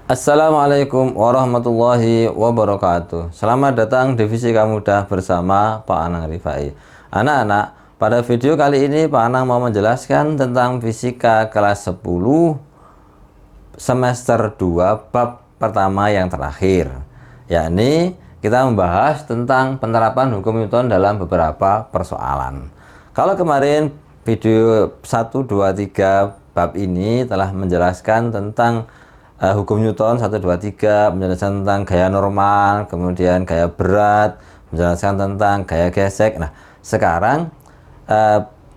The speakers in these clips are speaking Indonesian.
Assalamualaikum warahmatullahi wabarakatuh. Selamat datang di Fisika Mudah bersama Pak Anang Rifai. Anak-anak, pada video kali ini Pak Anang mau menjelaskan tentang fisika kelas 10 semester 2 bab pertama yang terakhir, yakni kita membahas tentang penerapan hukum Newton dalam beberapa persoalan. Kalau kemarin video 1, 2, 3 bab ini telah menjelaskan tentang hukum Newton 1, 2, 3, menjelaskan tentang gaya normal, kemudian gaya berat, menjelaskan tentang gaya gesek. Nah, sekarang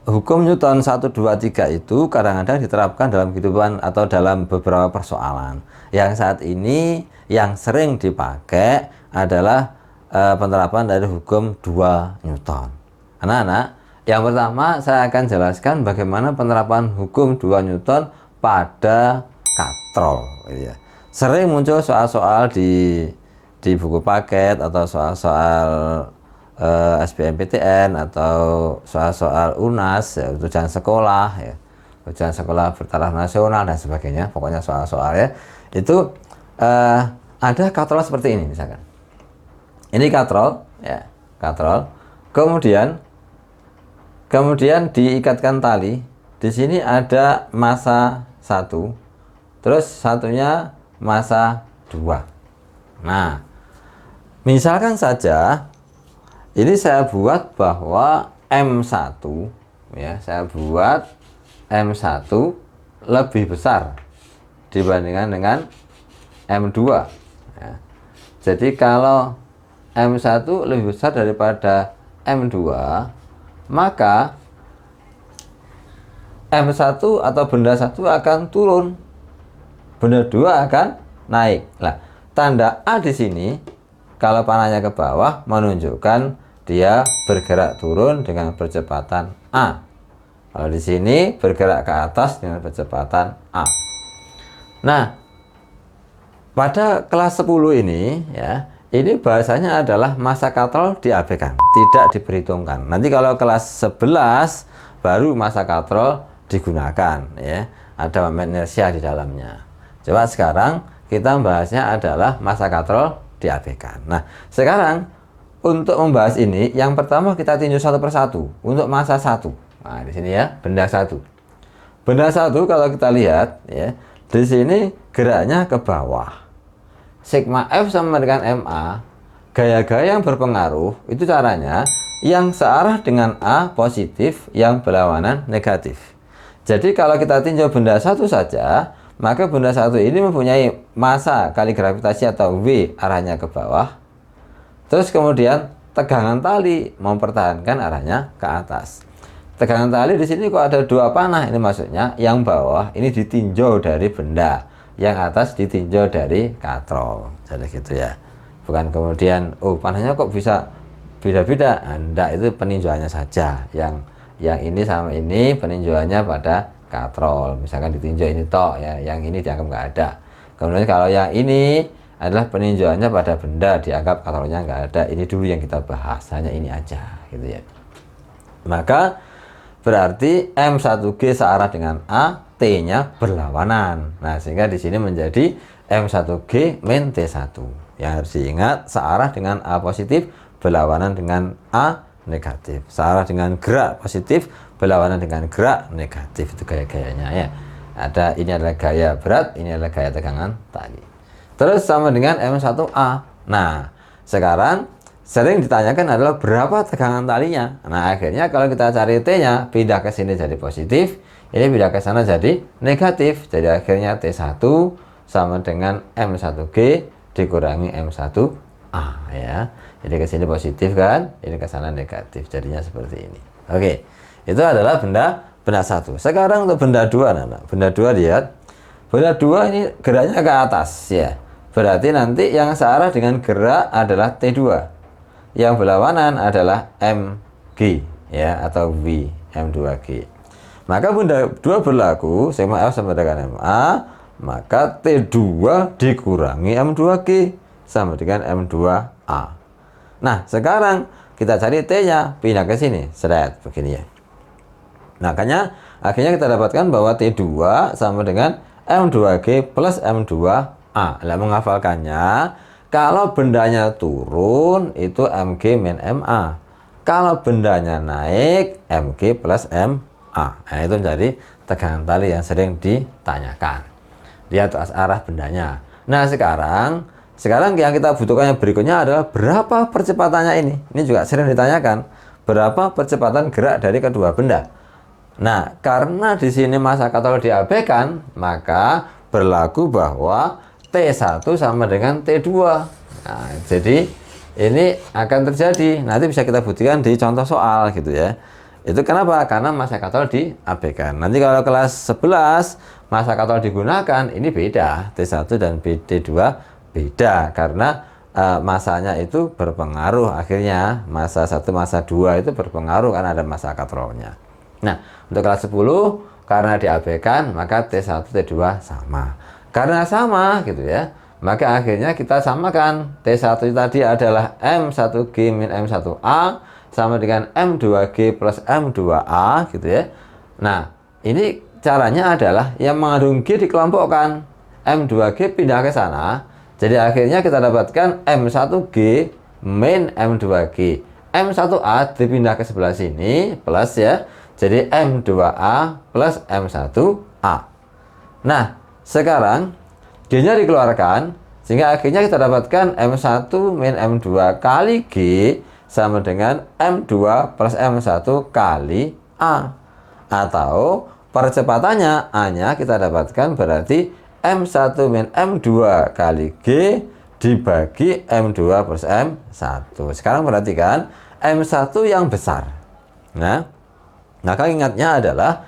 hukum Newton 1, 2, 3 itu kadang-kadang diterapkan dalam kehidupan atau dalam beberapa persoalan. Yang saat ini yang sering dipakai adalah penerapan dari hukum 2 Newton. Anak-anak, yang pertama saya akan jelaskan bagaimana penerapan hukum 2 Newton pada katrol, ya. Sering muncul soal-soal di buku paket atau soal-soal SBMPTN atau soal-soal UNAS, ya, ujian sekolah, ya, ujian sekolah bertaraf nasional dan sebagainya. Pokoknya soal-soal, ya, itu ada katrol seperti ini misalkan. Ini katrol, ya, katrol. Kemudian diikatkan tali. Di sini ada massa 1. Terus satunya massa 2. Nah, misalkan saja ini saya buat bahwa M1, ya, saya buat M1 lebih besar dibandingkan dengan M2, ya. Jadi kalau M1 lebih besar daripada M2, maka M1 atau benda 1 akan turun, benda 2 akan naik. Nah, tanda A di sini kalau panahnya ke bawah menunjukkan dia bergerak turun dengan percepatan A. Kalau di sini bergerak ke atas dengan percepatan A. Nah, pada kelas 10 ini, ya, ini bahasanya adalah massa katrol diabaikan, tidak diperhitungkan. Nanti kalau kelas 11 baru massa katrol digunakan, ya. Ada momen inersia di dalamnya. Coba sekarang kita membahasnya adalah massa katrol diabaikan. Nah, sekarang untuk membahas ini, yang pertama kita tinjau satu persatu. Untuk massa 1. Nah, di sini, ya, benda 1. Benda 1 kalau kita lihat, ya, di sini geraknya ke bawah. Sigma F sama dengan MA. Gaya-gaya yang berpengaruh itu caranya yang searah dengan A positif, yang berlawanan negatif. Jadi kalau kita tinjau benda 1 saja, maka benda 1 ini mempunyai massa kali gravitasi atau V arahnya ke bawah. Terus kemudian tegangan tali mempertahankan arahnya ke atas. Tegangan tali di sini kok ada 2 panah, ini maksudnya yang bawah ini ditinjau dari benda, yang atas ditinjau dari katrol. Jadi gitu, ya. Bukan kemudian panahnya kok bisa beda-beda. Enggak, itu peninjauannya saja. Yang ini sama ini peninjauannya pada katrol. Misalkan ditinjau ini tok, ya, yang ini dianggap nggak ada. Kemudian kalau yang ini adalah peninjauannya pada benda, dianggap katrolnya nggak ada. Ini dulu yang kita bahas, hanya ini aja, gitu, ya. Maka berarti M1G searah dengan A, T-nya berlawanan. Nah, sehingga di sini menjadi M1G min T1. Yang harus diingat, searah dengan A positif berlawanan dengan A negatif. Searah dengan gerak positif berlawanan dengan gerak negatif. Itu gaya-gayanya, ya. Ini adalah gaya berat, ini adalah gaya tegangan tali. Terus sama dengan M1A. Nah, sekarang sering ditanyakan adalah berapa tegangan talinya. Nah, akhirnya kalau kita cari T-nya, pindah ke sini jadi positif, ini pindah ke sana jadi negatif. Jadi akhirnya T1 sama dengan M1G dikurangi M1A, ya. Jadi ke sini positif kan, ini ke sana negatif. Jadinya seperti ini. Oke. Itu adalah benda 1. Sekarang untuk benda 2, anak. Benda 2, lihat. Benda 2 ini geraknya ke atas, ya. Berarti nanti yang searah dengan gerak adalah T2. Yang berlawanan adalah MG, ya, atau V, M2G. Maka benda 2 berlaku, sigma F sama dengan MA, maka T2 dikurangi M2G sama dengan M2A. Nah, sekarang kita cari T-nya, pindah ke sini, seret, begini, ya. Makanya akhirnya kita dapatkan bahwa T2 sama dengan M2G plus M2A. A. Lah menghafalkannya, kalau bendanya turun itu MG min MA. Kalau bendanya naik, MG plus MA. Nah, itu jadi tegangan tali yang sering ditanyakan. Lihat arah bendanya. Nah, sekarang yang kita butuhkan yang berikutnya adalah berapa percepatannya ini. Ini juga sering ditanyakan. Berapa percepatan gerak dari kedua benda. Nah, karena di sini massa katode diabaikan, maka berlaku bahwa T1 sama dengan T2. Nah, jadi ini akan terjadi. Nanti bisa kita buktikan di contoh soal gitu ya. Itu kenapa? Karena massa katode diabaikan. Nanti kalau kelas 11 massa katode digunakan, ini beda. T1 dan T2 beda karena masanya itu berpengaruh, akhirnya massa 1 massa 2 itu berpengaruh karena ada massa katodenya. Nah, untuk kelas 10 karena diabaikan maka T1 T2 sama. Karena sama gitu ya, maka akhirnya kita samakan. T1 tadi adalah M1G min M1A sama dengan M2G plus M2A gitu ya. Nah, ini caranya adalah yang mengandung G dikelompokkan. M2G pindah ke sana. Jadi akhirnya kita dapatkan M1G min M2G. M1A dipindah ke sebelah sini plus ya. Jadi M2A plus M1A. Nah, sekarang G-nya dikeluarkan, sehingga akhirnya kita dapatkan M1 min M2 kali G sama dengan M2 plus M1 kali A. Atau percepatannya A-nya kita dapatkan berarti M1 min M2 kali G dibagi M2 plus M1. Sekarang perhatikan M1 yang besar. Nah, maka ingatnya adalah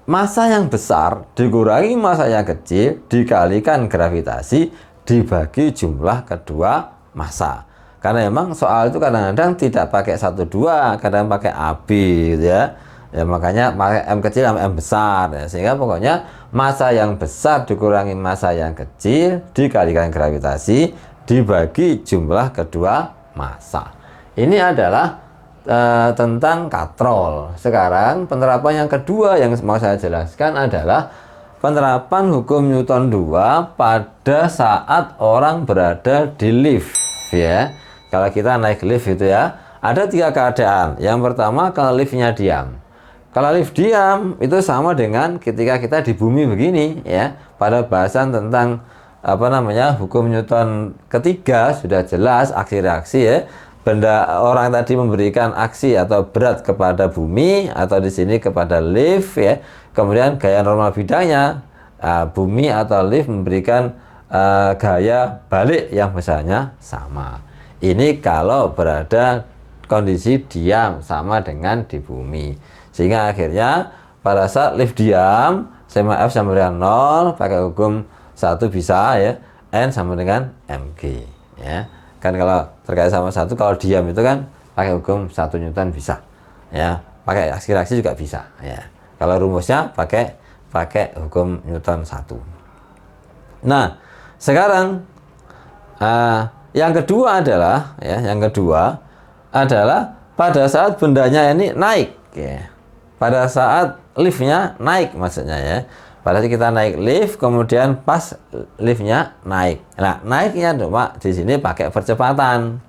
massa yang besar dikurangi massa yang kecil dikalikan gravitasi dibagi jumlah kedua massa. Karena memang soal itu kadang-kadang tidak pakai 1, 2, kadang pakai AB gitu ya. Ya makanya pakai M kecil sama M besar ya. Sehingga pokoknya massa yang besar dikurangi massa yang kecil dikalikan gravitasi dibagi jumlah kedua massa. Ini adalah tentang katrol. Sekarang penerapan yang kedua yang mau saya jelaskan adalah penerapan hukum Newton 2 pada saat orang berada di lift ya. Kalau kita naik lift itu ya, ada 3 keadaan. Yang pertama kalau liftnya diam. Kalau lift diam itu sama dengan ketika kita di bumi begini ya. Pada bahasan tentang hukum Newton ketiga sudah jelas aksi reaksi ya. Benda orang tadi memberikan aksi atau berat kepada bumi atau di sini kepada lift ya. Kemudian gaya normal bidangnya bumi atau lift memberikan gaya balik yang besarnya sama. Ini kalau berada kondisi diam sama dengan di bumi. Sehingga akhirnya pada saat lift diam, sigma F sama dengan 0, pakai hukum 1 bisa ya, N sama dengan mg ya. Kan kalau terkait sama 1, kalau diam itu kan pakai hukum 1 Newton bisa ya, pakai aksi reaksi juga bisa ya. Kalau rumusnya pakai hukum Newton 1. Nah, sekarang yang kedua adalah pada saat bendanya ini naik ya. Pada saat liftnya naik maksudnya ya. Pada saat kita naik lift, kemudian pas liftnya naik. Nah, naiknya cuma di sini pakai percepatan.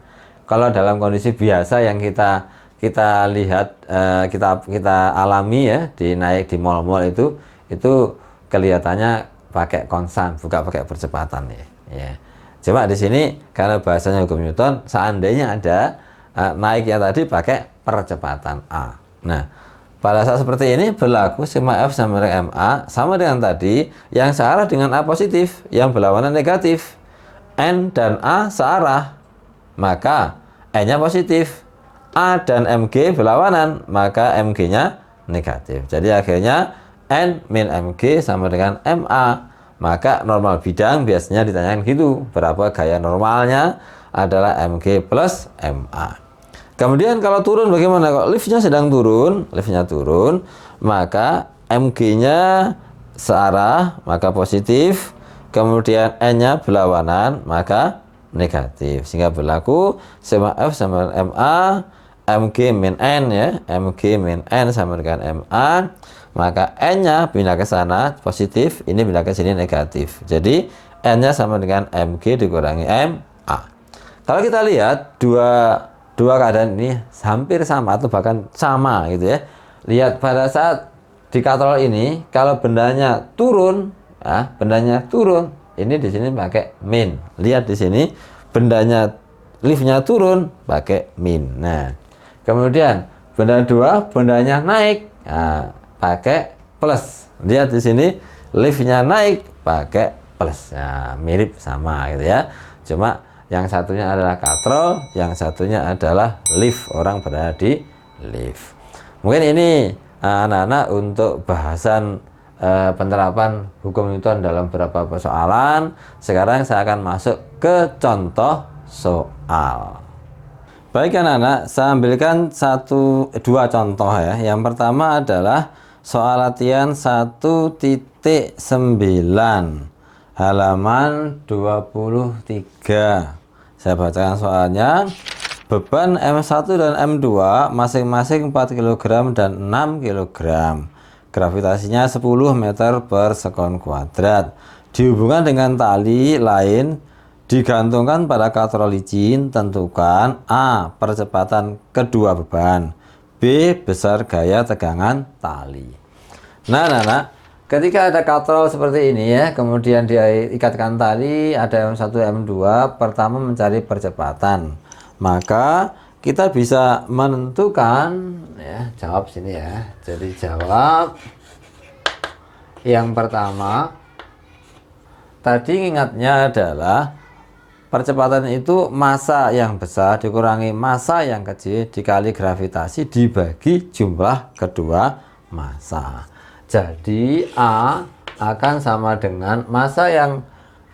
Kalau dalam kondisi biasa yang kita lihat, kita alami ya, di naik di mal-mal itu kelihatannya pakai konstan, bukan pakai percepatan ya. Coba di sini karena bahasanya hukum Newton, seandainya ada naiknya tadi pakai percepatan A. Nah, pada saat seperti ini berlaku sigma F sama dengan MA sama dengan tadi yang searah dengan A positif, yang berlawanan negatif. N dan A searah, maka N-nya positif. A dan MG berlawanan, maka MG-nya negatif. Jadi akhirnya N min MG sama dengan MA. Maka normal bidang biasanya ditanyakan gitu, berapa gaya normalnya adalah MG plus MA. Kemudian kalau turun bagaimana? Kalau liftnya sedang turun, maka MG-nya searah, maka positif. Kemudian N-nya berlawanan, maka negatif. Sehingga berlaku sigma F sama dengan MA, MG min N ya, MG min N sama dengan MA. Maka N-nya pindah ke sana positif, ini pindah ke sini negatif. Jadi N-nya sama dengan mg dikurangi ma. Kalau kita lihat dua keadaan ini hampir sama atau bahkan sama gitu ya. Lihat pada saat di katrol ini, kalau bendanya turun, bendanya turun, ini di sini pakai min. Lihat di sini bendanya liftnya turun pakai min. Nah, kemudian benda 2 bendanya naik, pakai plus. Lihat di sini liftnya naik pakai plus. Nah, mirip sama gitu ya. Cuma yang satunya adalah katrol, yang satunya adalah lift, orang berada di lift. Mungkin ini anak-anak untuk bahasan penerapan hukum Newton dalam beberapa persoalan. Sekarang saya akan masuk ke contoh soal. Baik anak-anak, saya ambilkan dua contoh ya. Yang pertama adalah soal latihan 1.9 halaman 23. Saya bacakan soalnya. Beban M1 dan M2 masing-masing 4 kg dan 6 kg. Gravitasinya 10 meter per sekon kuadrat. Dihubungkan dengan tali lain digantungkan pada katrol licin. Tentukan A. Percepatan kedua beban, B. Besar gaya tegangan tali. Nah, ketika ada katrol seperti ini ya, kemudian diikatkan tali, ada M1, M2, pertama mencari percepatan. Maka kita bisa menentukan ya, jawab sini ya. Jadi jawab yang pertama tadi ingatnya adalah percepatan itu massa yang besar dikurangi massa yang kecil dikali gravitasi dibagi jumlah kedua massa. Jadi A akan sama dengan massa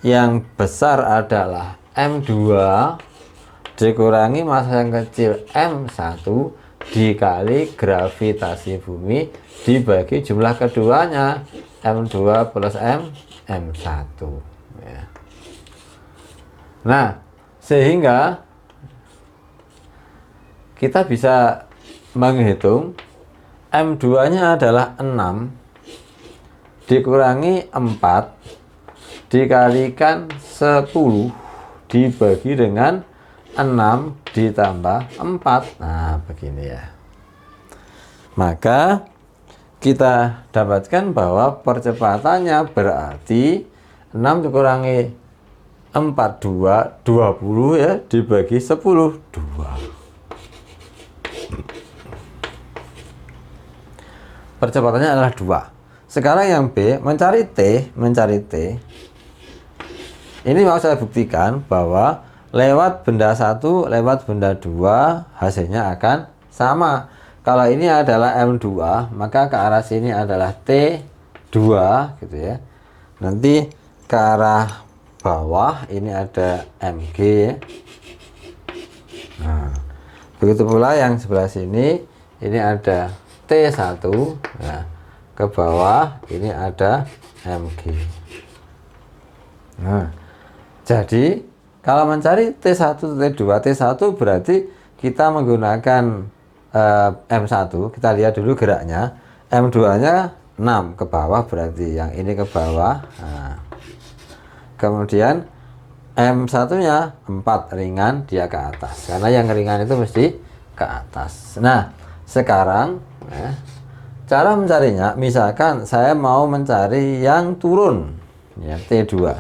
yang besar adalah M2 dikurangi massa yang kecil M1 dikali gravitasi bumi dibagi jumlah keduanya M2 plus M1 ya. Nah, sehingga kita bisa menghitung M2 nya adalah 6 dikurangi 4 dikalikan 10 dibagi dengan 6 ditambah 4. Nah, begini ya. Maka kita dapatkan bahwa percepatannya berarti 6 dikurangi 4, 20 ya, dibagi 10, 2. Percepatannya adalah 2. Sekarang yang B, mencari T. Ini mau saya buktikan bahwa lewat benda 1, lewat benda 2, hasilnya akan sama. Kalau ini adalah M2, maka ke arah sini adalah T2 gitu ya. Nanti ke arah bawah ini ada MG ya. Nah, begitu pula yang sebelah sini ini ada T1. Nah, ke bawah ini ada MG. Nah, jadi kalau mencari T1, T2, T1 berarti kita menggunakan M1. Kita lihat dulu geraknya. M2 nya 6 ke bawah, berarti yang ini ke bawah. Nah, kemudian M1 nya 4 ringan, dia ke atas, karena yang ringan itu mesti ke atas. Nah, sekarang cara mencarinya, misalkan saya mau mencari yang turun ya, T2.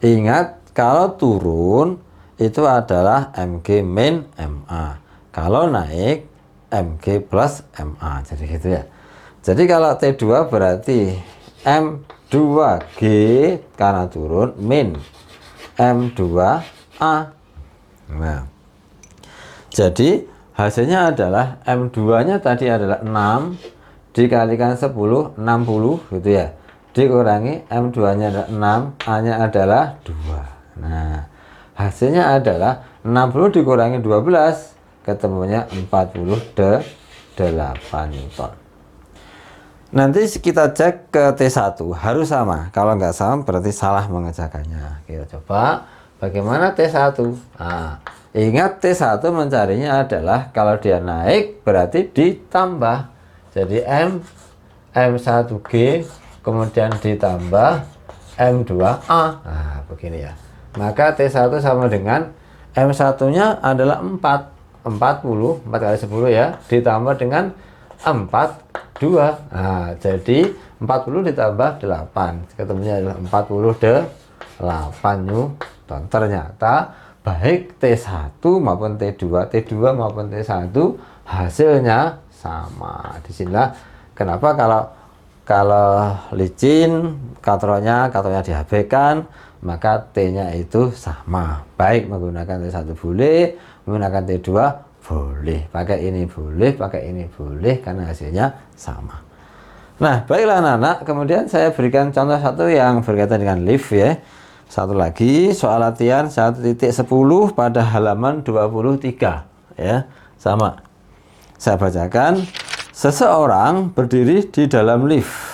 Ingat, kalau turun itu adalah MG min MA, kalau naik MG plus MA, jadi gitu ya. Jadi kalau T2 berarti M2G karena turun min M2A. Nah, jadi hasilnya adalah M2 nya tadi adalah 6 dikalikan 10, 60 gitu ya, dikurangi M2 nya adalah 6, A nya adalah 2. Nah, hasilnya adalah 60 dikurangi 12, ketemunya 48 Newton. Nanti kita cek ke T1, harus sama. Kalau nggak sama berarti salah mengerjakannya. Kita coba bagaimana T1. Nah, ingat T1 mencarinya adalah kalau dia naik berarti ditambah. Jadi M1G kemudian ditambah M2A. Nah, begini ya. Maka T1 sama dengan M1-nya adalah 4. 40, 4 kali 10 ya, ditambah dengan 42. Nah, jadi 40 ditambah 8. Ketemunya adalah 48 Newton. Ternyata baik T1 maupun T2, T2 maupun T1 hasilnya sama. Disinilah kenapa kalau licin katronnya dihabiskan, maka T-nya itu sama. Baik menggunakan T1 boleh, menggunakan T2 boleh. Pakai ini boleh, pakai ini boleh, karena hasilnya sama. Nah, baiklah anak-anak, kemudian saya berikan contoh satu yang berkaitan dengan lift ya. Satu lagi, soal latihan 1.10 pada halaman 23 ya. Sama. Saya bacakan, seseorang berdiri di dalam lift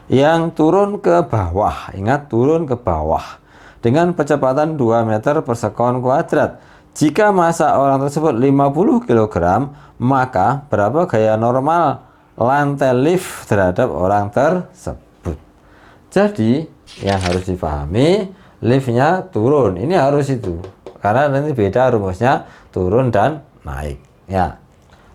yang turun ke bawah, ingat turun ke bawah, dengan kecepatan 2 meter per sekon kuadrat. Jika massa orang tersebut 50 kg, maka berapa gaya normal lantai lift terhadap orang tersebut? Jadi yang harus dipahami, liftnya turun, ini harus itu, karena nanti beda rumusnya turun dan naik ya.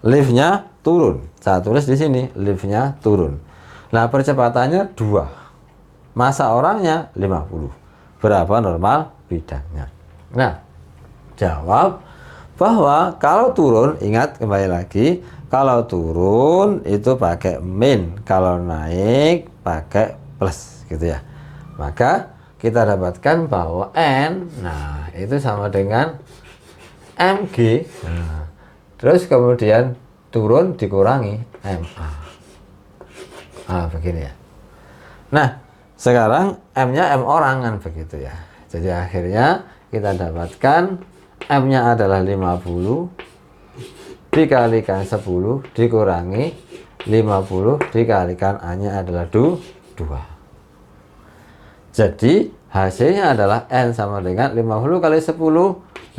Liftnya turun, saya tulis di sini liftnya turun. Nah, percepatannya 2, massa orangnya 50, berapa normal bidangnya? Nah, jawab bahwa kalau turun, ingat kembali lagi, kalau turun itu pakai min, kalau naik pakai plus gitu ya. Maka kita dapatkan bahwa N, nah itu sama dengan mg. Nah, terus kemudian turun dikurangi ma. Ah, begini ya. Nah, sekarang M-nya M orang kan begitu ya. Jadi akhirnya kita dapatkan M-nya adalah 50 dikalikan 10 dikurangi 50 dikalikan A-nya adalah 2. Jadi hasilnya adalah N sama dengan 50 kali 10,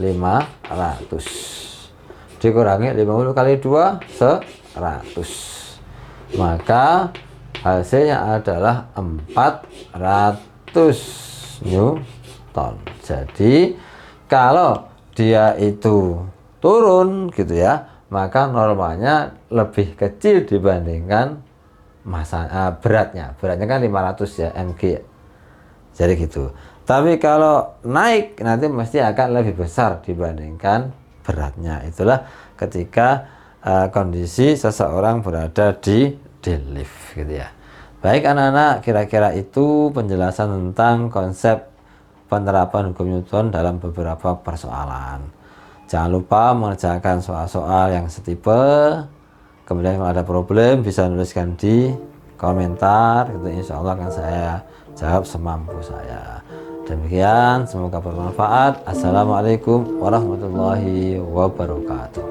500. Dikurangi 50 kali 2, 100. Maka hasilnya adalah 400 Newton. Jadi kalau dia itu turun gitu ya, maka normalnya lebih kecil dibandingkan beratnya. Beratnya kan 500 ya, mg. Jadi gitu. Tapi kalau naik nanti mesti akan lebih besar dibandingkan beratnya. Itulah ketika kondisi seseorang berada di lift gitu ya. Baik anak-anak, kira-kira itu penjelasan tentang konsep penerapan hukum Newton dalam beberapa persoalan. Jangan lupa mengerjakan soal-soal yang setipe. Kemudian kalau ada problem bisa nuliskan di komentar gitu, insya Allah akan saya jawab semampu saya. Demikian, semoga bermanfaat. Assalamualaikum warahmatullahi wabarakatuh.